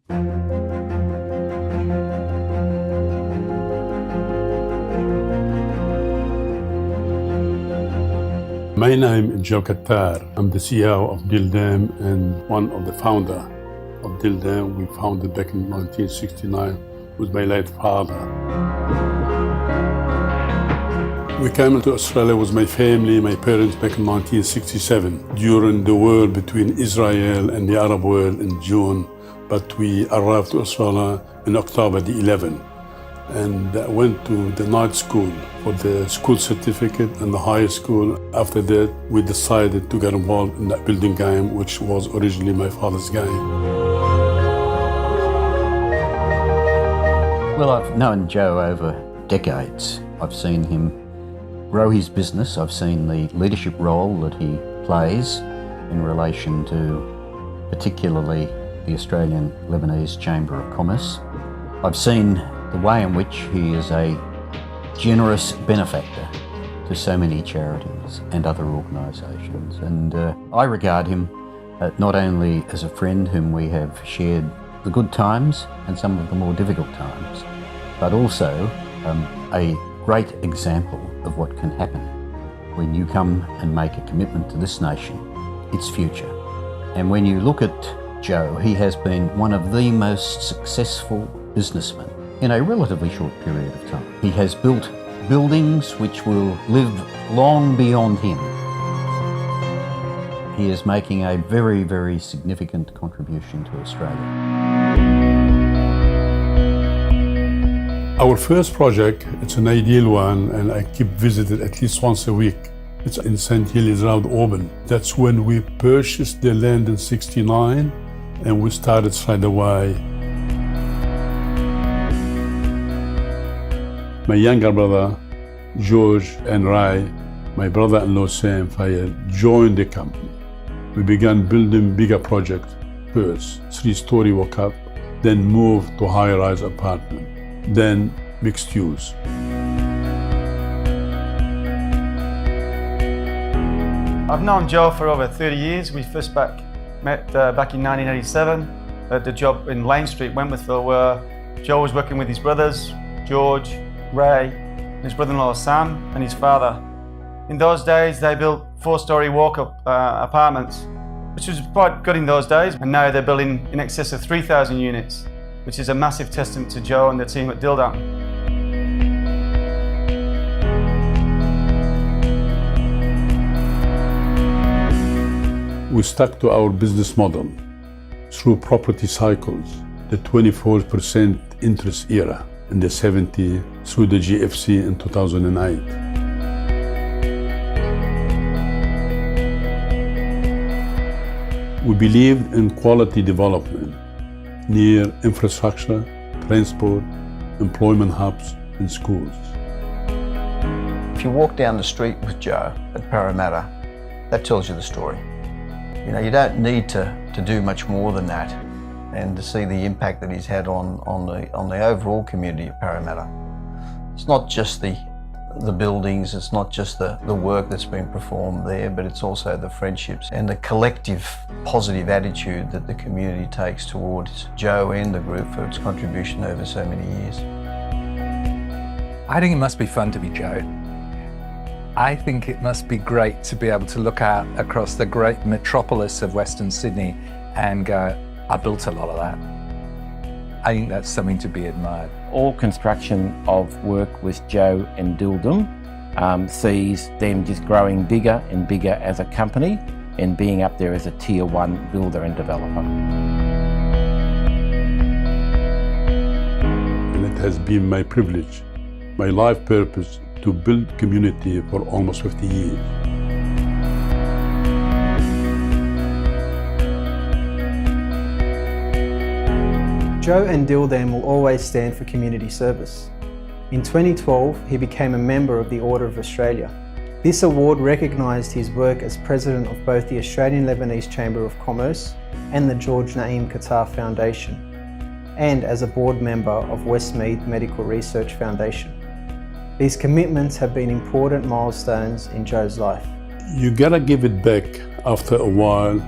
My name is Joe FINAL. I'm the CEO of Dyldam and one of the founder of Dyldam. We founded back in 1969 with my late father. We came to Australia with my family, my parents, back in 1967 during the war between Israel and the Arab world in June, but we arrived to Australia in October the 11th. And went to the night school for the school certificate and the high school. After that, we decided to get involved in that building game, which was originally my father's game. Well, I've known Joe over decades. I've seen him grow his business. I've seen the leadership role that he plays in relation to particularly the Australian Lebanese Chamber of Commerce. I've seen the way in which he is a generous benefactor to so many charities and other organisations. And I regard him not only as a friend whom we have shared the good times and some of the more difficult times, but also a great example of what can happen when you come and make a commitment to this nation, its future. And when you look at Joe, he has been one of the most successful businessmen in a relatively short period of time. He has built buildings which will live long beyond him. He is making a very, very significant contribution to Australia. Our first project, it's an ideal one, and I keep visiting at least once a week. It's in St. Helens around Auburn. That's when we purchased the land in '69, and we started straight away. My younger brother, George and Ray, my brother-in-law Sam Fayed, joined the company. We began building bigger projects first, 3-story walk-up, then moved to high-rise apartment, then mixed use. I've known Joe for over 30 years. We first met back in 1987 at the job in Lane Street, Wentworthville, where Joe was working with his brothers, George, Ray, his brother-in-law Sam, and his father. In those days, they built 4-story walk-up apartments, which was quite good in those days. And now they're building in excess of 3,000 units, which is a massive testament to Joe and the team at Dyldam. We stuck to our business model through property cycles, the 24% interest era in the 70s, through the GFC in 2008. We believed in quality development near infrastructure, transport, employment hubs, and schools. If you walk down the street with Joe at Parramatta, that tells you the story. You know, you don't need to do much more than that, and to see the impact that he's had on the overall community of Parramatta. It's not just the buildings, it's not just the work that's been performed there, but it's also the friendships and the collective positive attitude that the community takes towards Joe and the group for its contribution over so many years. I think it must be fun to be Joe. I think it must be great to be able to look out across the great metropolis of Western Sydney and go, I built a lot of that. I think that's something to be admired. All construction of work with Joe and Dyldam sees them just growing bigger and bigger as a company and being up there as a Tier 1 builder and developer. And it has been my privilege, my life purpose, to build community for almost 50 years. Joe and Dyldam will always stand for community service. In 2012, he became a member of the Order of Australia. This award recognised his work as president of both the Australian Lebanese Chamber of Commerce and the George Naim Qatar Foundation, and as a board member of Westmead Medical Research Foundation. These commitments have been important milestones in Joe's life. You gotta give it back after a while.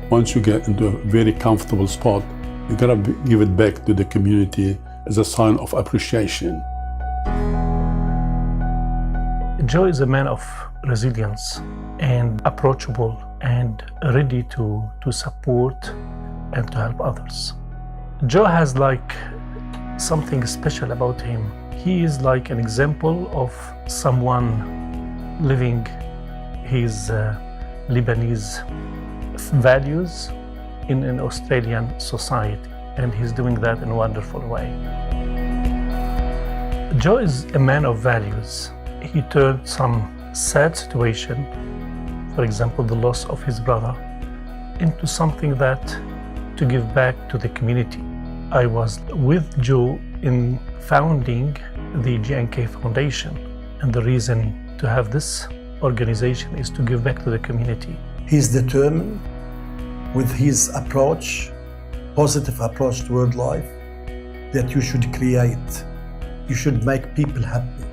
Once you get into a very comfortable spot, You gotta give it back to the community as a sign of appreciation. Joe is a man of resilience and approachable and ready to support and to help others. Joe has like something special about him. He is like an example of someone living his Lebanese values in an Australian society, and he's doing that in a wonderful way. Joe is a man of values. He turned some sad situation, for example, the loss of his brother, into something that to give back to the community. I was with Joe in founding the G&K Foundation, and the reason to have this organization is to give back to the community. He's determined with his approach, positive approach toward life, that you should create, you should make people happy,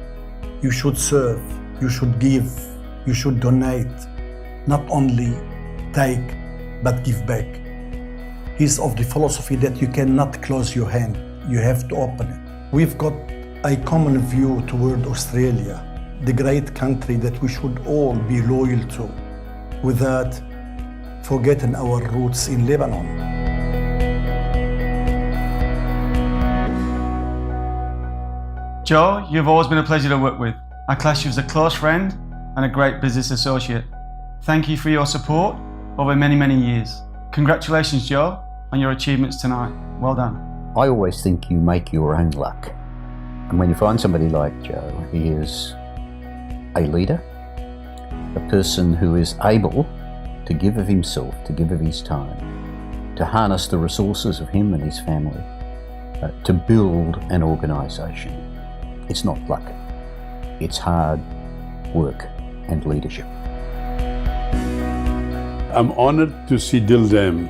you should serve, you should give, you should donate, not only take, but give back. He's of the philosophy that you cannot close your hand, you have to open it. We've got a common view toward Australia, the great country that we should all be loyal to, without forgetting our roots in Lebanon. Joe, you've always been a pleasure to work with. I class you as a close friend and a great business associate. Thank you for your support over many, many years. Congratulations, Joe, on your achievements tonight. Well done. I always think you make your own luck. And when you find somebody like Joe, he is a leader, a person who is able to give of himself, to give of his time, to harness the resources of him and his family, to build an organisation. It's not luck, it's hard work and leadership. I'm honored to see Dyldam,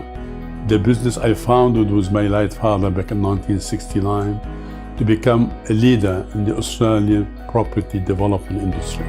the business I founded with my late father back in 1969, to become a leader in the Australian property development industry.